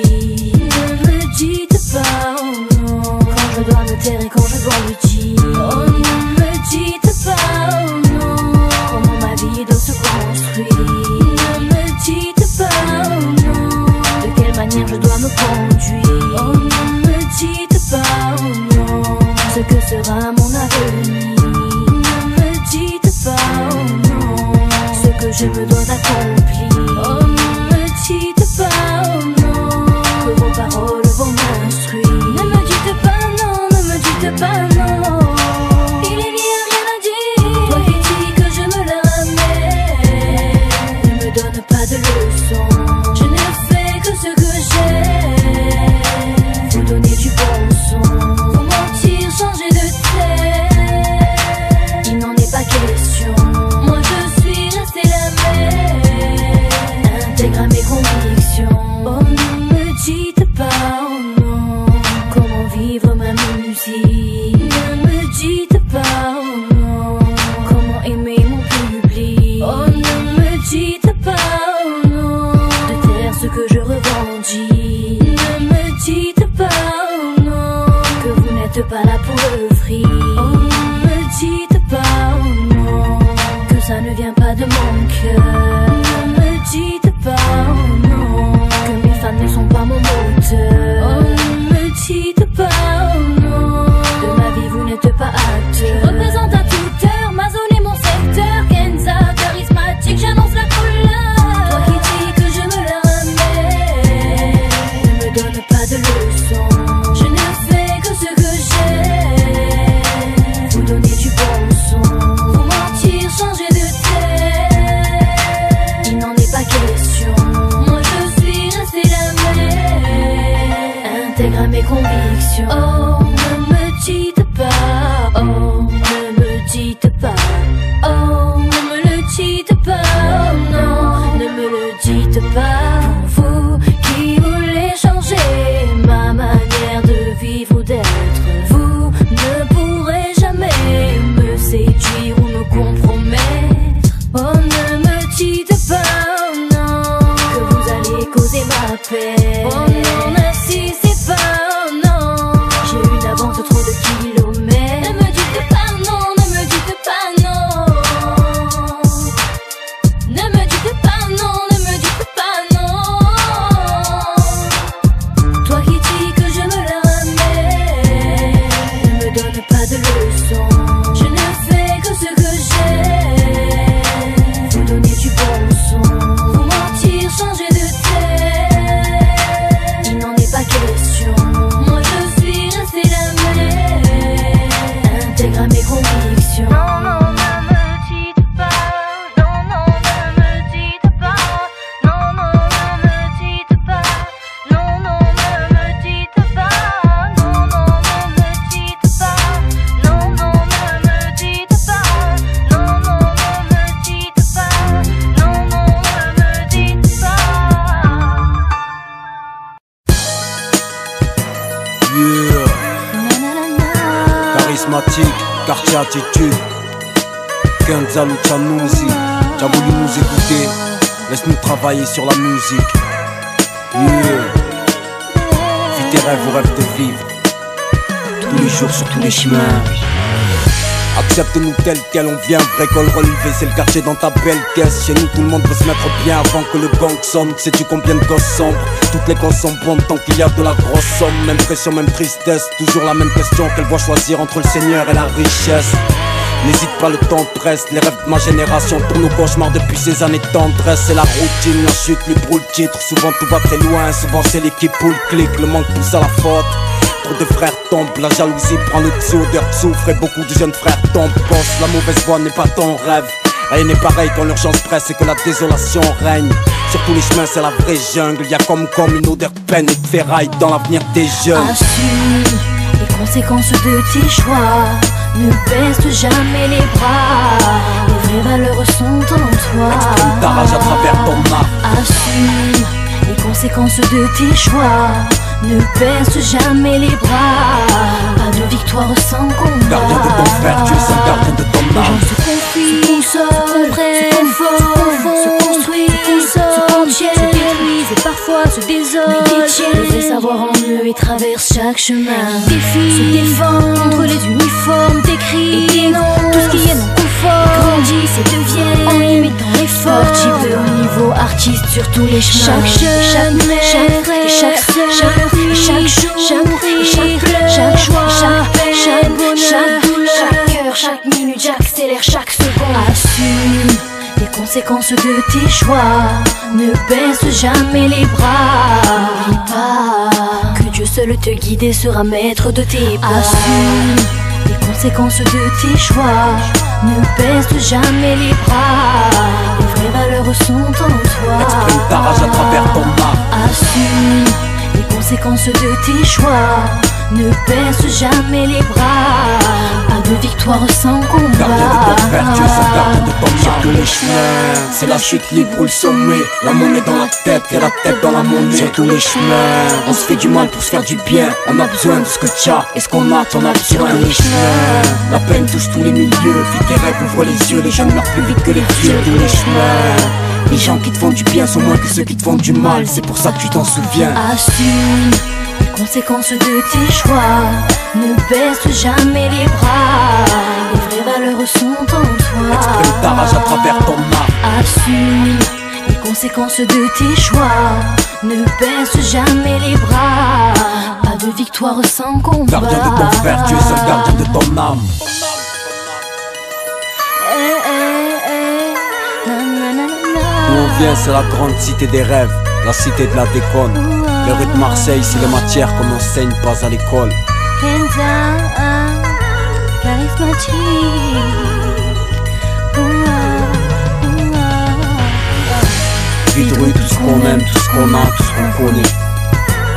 dis. Ne me dites pas, oh non, quand je dois me taire et quand je dois le dire. Oh, ne me dites pas, oh non, comment ma vie doit se construire. Ne me dites pas, oh non, de quelle manière je dois me conduire. Oh, ne me dites pas, oh non, ce que sera mon avenir. Ne me dites pas, oh non, ce que je me dois d'accomplir. Oh, ne me dites pas, oh non, que vos paroles vont m'instruire. Ne me dites pas non, ne me dites pas non. Il est bien rien à dire. Toi qui dis que je me la ramène, ne me donne pas de leçons. Je ne fais que ce que j'aime. Vous donner du bon son, vous mentir, changer de tête. Il n'en est pas question. Moi je suis restée la même, intègre à mes convictions. Oh, ne me dites pas, oh non, comment vivre ma musique. Ne me dites pas, oh non, comment aimer mon public. Oh, ne me dites pas, oh non, de taire ce que je revendique. Ne me dites pas, oh non, que vous n'êtes pas là pour le fric. Oh, ne me dites pas, oh non, que ça ne vient pas de mon cœur. Ne me dites pas, oh non, que mes fans ne sont pas mon moteur. Oh, ne me dites pas, oh non, de ma vie vous n'êtes pas acteur. Je représente à toute heure ma zone et mon secteur. Kenza, charismatique, j'annonce la couleur. Toi qui dis que je me la ramène, ne me donne pas de leçons. Je ne fais que ce que j'aime. Vous donner du bon son, vous mentir, changer de tête. Il n'en est pas question. Moi je suis restée la même, intègre à mes convictions. Oh, ne me dites pas, oh, ne me dites pas, oh, ne me le dites pas, oh non, ne me le dites pas. Vous qui voulez changer ma manière de vivre ou d'être, vous ne pourrez jamais me séduire ou me compromettre. Oh, ne me dites pas, oh non, que vous allez causer ma paix. Oh non, n'insistez pas, oh non, j'ai une avance de trop de kilomètres. Ne me dites pas non, ne me dites pas non. Ne me dites pas non, ne me dites pas non. Toi qui dis que je me la ramène, ne me donne pas de leçons. Je ne fais que ce que j'aime. Vous donner du bon son, vous mentir, changer de tête. Il n'en est pas question. Moi je suis restée la même, intègre à mes convictions. Non, non, ne me dites pas. Non, non, ne me dites pas. Non, non, ne me dites pas. Non, non, ne me dites pas. Non, non, ne me dites pas. Non, non, ne me dites pas. Non, non, ne me dites pas. Non, non, ne me dites pas. Yeah. Charismatique, quartier attitude. Kenza Lucianouzi, t'as voulu nous écouter, laisse-nous travailler sur la musique. Yeah. Vis tes rêves, vos rêves de vivre, tous les jours sur tous les chemins. Accepte-nous tel quel on vient, vrai col relevé, c'est le quartier dans ta belle caisse. Chez nous tout le monde veut se mettre bien avant que le gang sonne. Sais-tu combien de gosses sombres? Toutes les causes sont bonnes tant qu'il y a de la grosse somme. Même pression, même tristesse, toujours la même question. Qu'elle voit choisir entre le Seigneur et la richesse. N'hésite pas, le temps presse, les rêves de ma génération tournent au cauchemar depuis ces années de tendresse. C'est la routine, la chute lui brûle le titre. Souvent tout va très loin, souvent c'est l'équipe ou le clic. Le manque pousse à la faute. Trop de frères tombent, la jalousie prend le dessus, odeur de soufre et beaucoup de jeunes frères tombent. Boss, la mauvaise voie n'est pas ton rêve. Rien n'est pareil quand l'urgence presse et que la désolation règne. Sur tous les chemins c'est la vraie jungle. Y'a comme une odeur de peine et de ferraille dans l'avenir des jeunes. Assume les conséquences de tes choix. Ne baisse jamais les bras. Les vraies valeurs sont en toi. Exprime ta rage à travers ton art. Assume les conséquences de tes choix. Ne baisse jamais les bras. Pas de victoire sans combat. Gardien de ton frère, tu es un gardien de ton Les âme. gens se confient, se consolent, se conforment, se construisent, se se détruisent et parfois se désolent. Le vrai savoir en eux et traverse chaque chemin. Défie, se défend contre les uniformes, décrit et dénonce tout ce qui est non confort. Grandissent et deviennent en imitant l'effort. Sportifs de haut niveau, artistes sur tous les chemins. Chaque jeune, chaque frère, chaque sœur, chaque prix, chaque jour, chaque prix, chaque pleur, chaque joie, chaque peine, chaque bonheur, chaque douleur, chaque cœur, chaque minute, j'accélère chaque seconde. Assume les conséquences de tes choix. Ne baisse jamais les bras. N'oublie pas que Dieu seul te guide et sera maître de tes pas. Assume les conséquences de tes choix. Ne baisse jamais les bras. Les vraies valeurs sont en toi. Exprime ta rage à travers ton art. Assume les conséquences de tes choix. Ne baisse jamais les bras. Pas de victoire sans combat. Gardien de ton père, Dieu seul gardien de ton âme. Sur tous les chemins, c'est la chute libre ou le sommet. La monnaie dans la tête et la tête dans la monnaie. Sur tous les chemins, on se fait du mal pour se faire du bien. On a besoin de ce que tu as et ce qu'on a, t'en as besoin. Sur tous les chemins, la peine touche tous les milieux. Vite tes rêves, ouvre les yeux. Les jeunes meurent plus vite que les vieux. Sur tous les chemins, les gens qui te font du bien sont moins que ceux qui te font du mal. C'est pour ça que tu t'en souviens. Assume les conséquences de tes choix. Ne baisse jamais les bras. Les vraies valeurs sont en toi. Exprime ta rage à travers ton art. Assume les conséquences de tes choix. Ne baisse jamais les bras. Pas de victoire sans combat. Gardien de ton frère, tu es seul gardien de ton âme. D'où on vient, c'est la grande cité des rêves, la cité de la déconne. Les rues de Marseille, c'est les matières qu'on enseigne pas à l'école. Kenza, charismatique. Vie de rue, tout ce qu'on aime, tout ce qu'on a, tout ce qu'on connaît.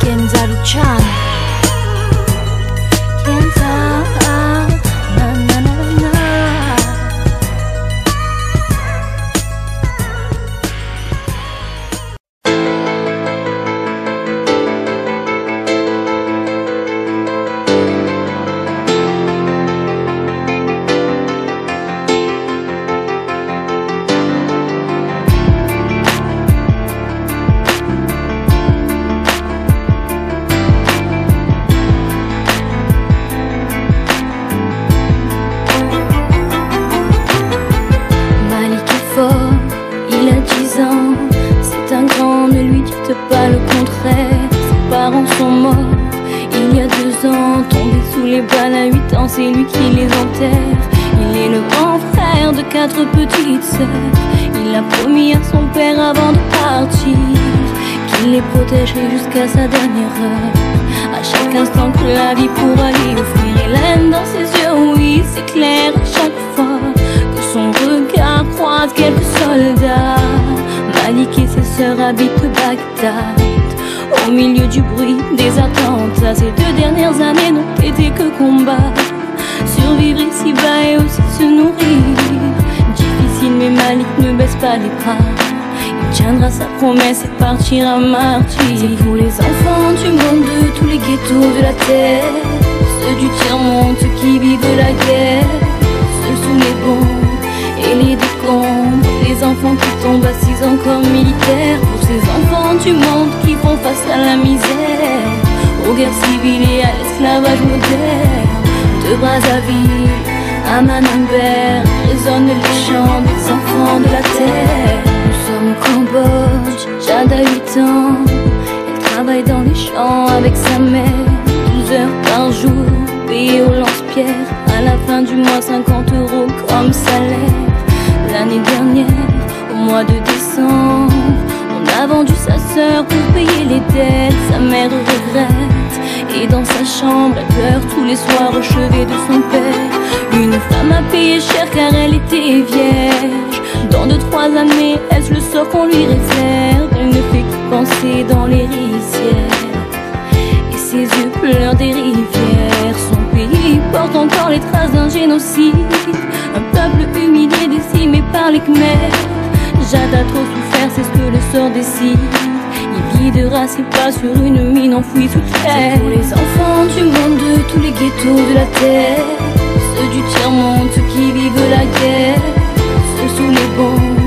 Kenza Luchan. Kenza, na na na na. Il a 10 ans, c'est un grand, ne lui dites pas le contraire. Ses parents sont morts il y a 2 ans, tombé sous les balles à 8 ans, c'est lui qui les enterre. Il est le grand frère de 4 petites sœurs. Il a promis à son père avant de partir qu'il les protégerait jusqu'à sa dernière heure. À chaque instant que la vie pourra lui offrir, Hélène dans ses yeux, oui c'est clair à chaque fois que son regard croise quelques soldats. Malik et ses sœurs habitent Bagdad, au milieu du bruit des attentats. Ces 2 dernières années n'ont été que combat. Survivre ici-bas et aussi se nourrir. Difficile mais Malik ne baisse pas les bras. Il tiendra sa promesse et partira martyr. C'est pour les enfants du monde, de tous les ghettos de la terre, ceux du tiers-monde, ceux qui vivent la guerre, ceux sous les bombes et les décombres, les enfants qui tombent assis encore militaires. Pour ces enfants du monde qui font face à la misère, aux guerres civiles et à l'esclavage moderne. De Brazzaville à Manambert résonnent les chants des enfants de la terre. Nous sommes au Cambodge, Jade a 8 ans. Elle travaille dans les champs avec sa mère, 12 heures par jour, payée au lance-pierre. À la fin du mois, 50 € comme salaire. L'année dernière, au mois de décembre, on a vendu sa sœur pour payer les dettes. Sa mère regrette, et dans sa chambre, elle pleure tous les soirs au chevet de son père. Une femme a payé cher car elle était vierge. Dans 2-3 années, est-ce le sort qu'on lui réserve? Elle ne fait que penser dans les rizières, et ses yeux pleurent des rivières. Son pays porte encore les traces d'un génocide, un peuple humilié, décimé par les Khmers. Jade a trop souffert, c'est ce que le sort décide. Il guidera ses pas sur une mine enfouie sous terre. C'est pour les enfants du monde, de tous les ghettos de la terre, ceux du tiers-monde, ceux qui vivent la guerre, ceux sous les bombes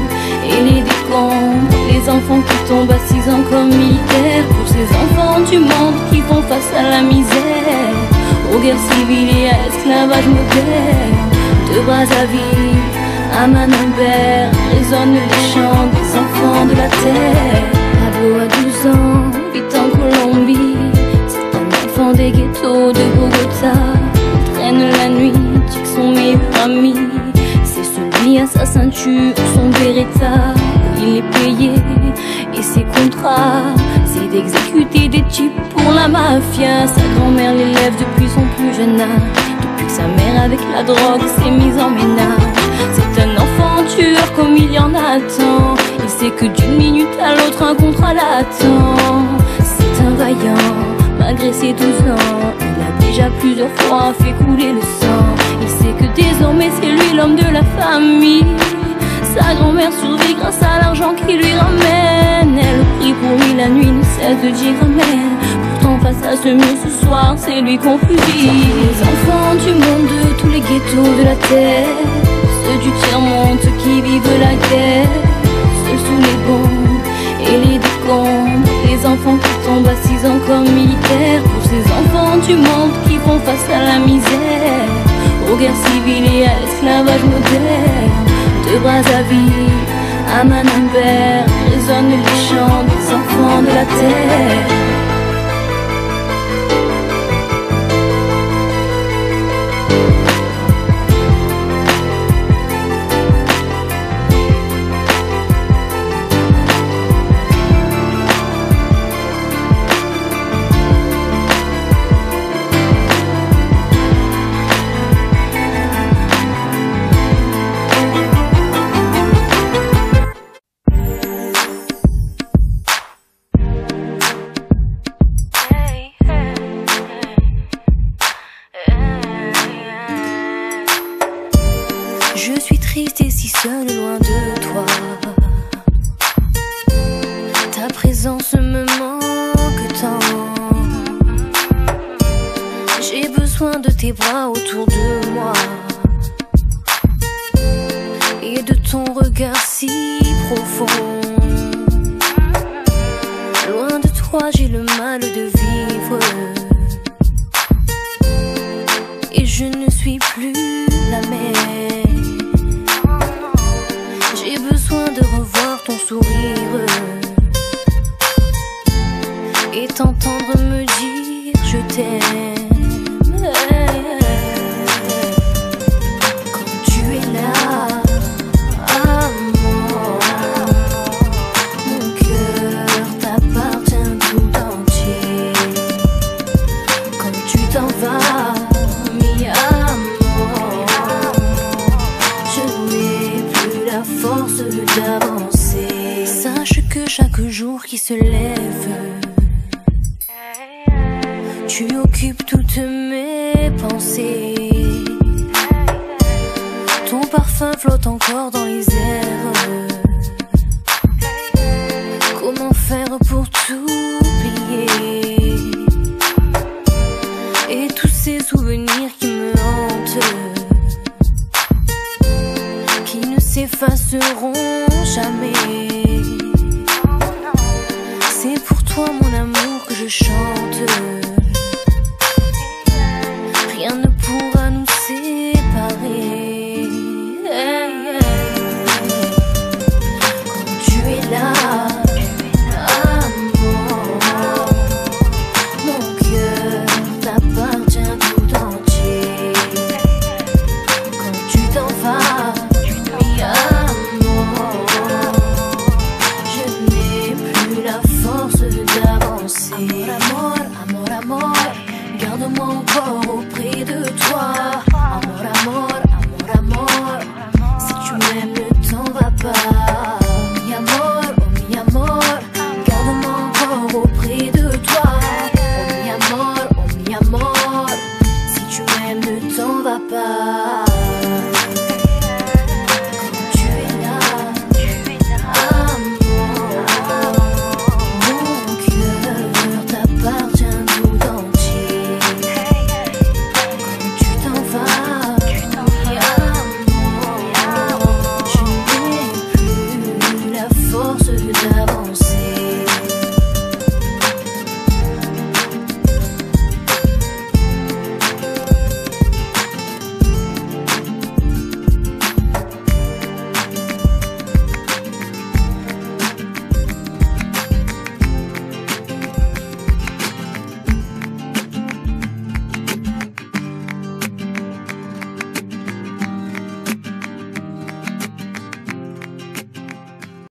et les décombres, les les enfants qui tombent à 6 ans comme militaires, pour ces enfants du monde qui font face à la misère, aux guerres civiles et à l'esclavage moderne. De Brazzaville à Manambert résonnent les chants des enfants de la terre. Pablo a 12 ans, vit en Colombie, c'est un enfant des ghettos de Bogota. Il traîne la nuit, tue son meilleur ami, c'est celui à sa ceinture, son Beretta. Il est payé et ses contrats, c'est d'exécuter des types pour la mafia. Sa grand-mère l'élève depuis son plus jeune âge, depuis que sa mère avec la drogue s'est mise en ménage. C'est un enfant tueur comme il y en a tant, il sait que d'une minute à l'autre un contrat l'attend. C'est un vaillant, malgré ses 12 ans, il a déjà plusieurs fois fait couler le sang. Il sait que désormais c'est lui l'homme de la famille. Sa grand-mère survit grâce à l'argent qu'il lui ramène. Elle prie pour lui la nuit, ne cesse de dire amen. Pourtant face à ce mur ce soir, c'est lui qu'on fusille. Les enfants du monde de tous les ghettos de la terre, ceux du tiers-monde, ceux qui vivent la guerre, seuls sous les bombes et les décombres. Les enfants qui tombent à 6 ans comme militaires, pour ces enfants du monde qui font face à la misère, aux guerres civiles et à l'esclavage moderne. De Brazzaville à Manambert résonnent les chants des enfants de la terre. Je suis triste et si seule loin de toi. Ta présence me manque tant. J'ai besoin de tes bras autour de moi et de ton regard si profond. Loin de toi, j'ai le mal de vivre et je ne suis plus la même. J'ai besoin de revoir ton sourire et t'entendre me dire je t'aime. Quand tu es là, amour, mon cœur t'appartient tout entier. Quand tu t'en vas, mi amour, je n'ai plus la force d'avancer. Sache que chaque jour qui se lève, tu occupes toutes mes pensées. Ton parfum flotte encore dans les airs. Comment faire pour t'oublier? Et tous ces souvenirs qui me hantent, qui ne s'effaceront jamais. C'est pour toi mon amour que je chante. Rien ne pourra nous séparer. Quand tu es là, amour, mon cœur t'appartient tout entier. Quand tu t'en vas, mi amour, je n'ai plus la force d'avancer. Amor, amor, amor, amor, garde-moi encore auprès de toi. Amor, amor, amor, amor, si tu m'aimes ne t'en vas pas.